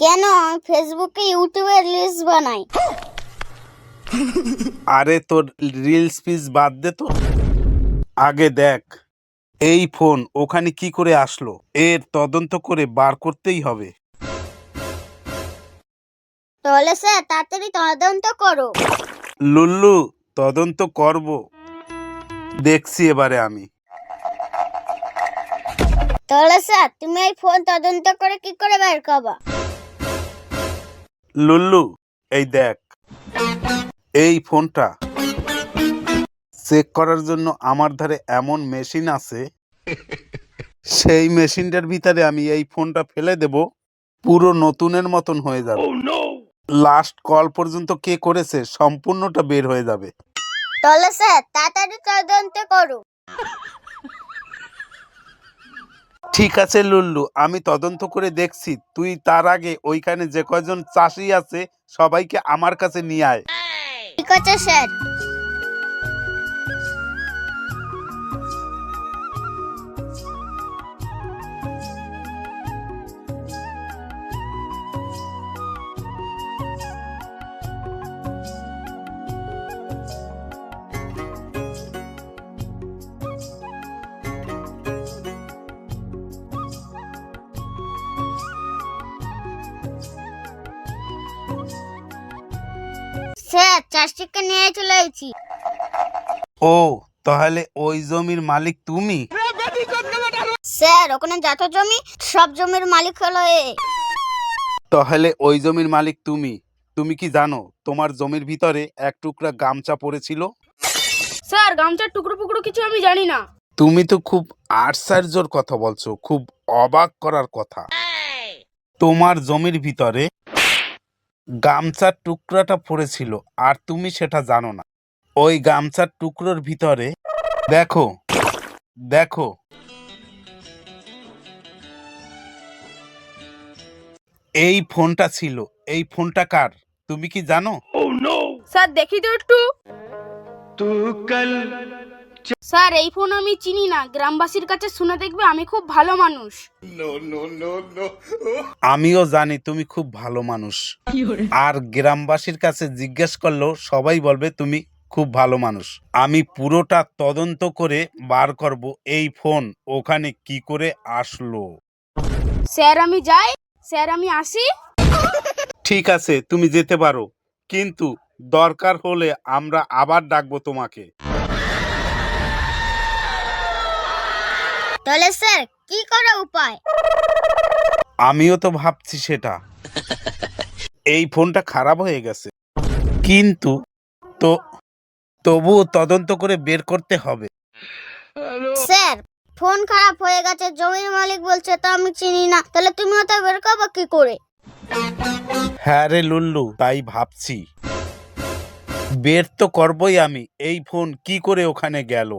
কেন আমি ফেসবুকে ইউটিউবে রিলস বানাই? আরে তোর রিলস পিস বাদ দে তো, আগে দেখ এই ফোন ওখানে কি করে আসলো, এর তদন্ত করে বার করতেই হবে। তাহলে স্যার তাড়াতাড়ি তদন্ত করো। লুল্লু, তদন্ত করব, দেখছি এবারে আমি। তাহলে স্যার তুমি এই ফোন তদন্ত করে কি করে বের করবা? লুল্লু, এই দেখ, এই ফোনটা চেক করার জন্য আমার ধারে এমন মেশিন আছে, সেই মেশিনটার ভিতরে আমি এই ফোনটা ফেলে দেব, পুরো নতুনের মতন হয়ে যাবে। লাস্ট কল পর্যন্ত কে করেছে সম্পূর্ণটা বের হয়ে যাবে। তাহলে স্যার তাড়াতাড়ি তদন্ত করো। ঠিক আছে লুল্লু, আমি তদন্ত করে দেখছি, তুই তার আগে ওইখানে যে কয়জন চাষি আছে সবাইকে আমার কাছে নিয়ে আয়। ঠিক আছে স্যার। স্যার চাষিকে নিয়ে চলে এসেছি। ও, তাহলে ওই জমির মালিক তুমি? স্যার ওখানে যত জমি সব জমির মালিক হলো এ। তাহলে ওই জমির মালিক তুমি। তুমি কি জানো তোমার জমির ভিতরে এক টুকরা গামছা পড়েছিল? স্যার গামছার টুকরো পুকরো কিছু আমি জানি না। তুমি তো খুব আশ্চর্যর কথা বলছো, খুব অবাক করার কথা। তোমার জমির ভিতরে গামছার টুকরাটা পড়েছিল আর তুমি সেটা জানো না। ওই গামছার টুকরোর ভিতরে দেখো, দেখো, এই ফোনটা ছিল। এই ফোনটা কার তুমি কি জানো? স্যার দেখি তো একটু। স্যার এই ফোন আমি চিনি না, গ্রামবাসীর কাছে শুনে দেখবে আমি খুব ভালো মানুষ। আমিও জানি তুমি খুব ভালো মানুষ, আর গ্রামবাসীর কাছে জিজ্ঞেস করলেও সবাই বলবে তুমি খুব ভালো মানুষ। আমি পুরোটা তদন্ত করে বার করব এই ফোন ওখানে কি করে আসলো। স্যার আমি যাই, স্যার আমি আসি। ঠিক আছে, তুমি যেতে পারো, কিন্তু দরকার হলে আমরা আবার ডাকবো তোমাকে। তাহলে স্যার কি করা উপায়? আমিও তো ভাবছি সেটা। এই ফোনটা খারাপ হয়ে গেছে, কিন্তু তো তবুও তদন্ত করে বের করতে হবে। স্যার ফোন খারাপ হয়ে গেছে, জমির মালিক বলছে তো আমি চিনি না, তাহলে তুমি ওটা বের করবে কি করে? হ্যাঁ রে লুল্লু, তাই ভাবছি, বের তো করবই আমি, এই ফোন কি করে ওখানে গেল।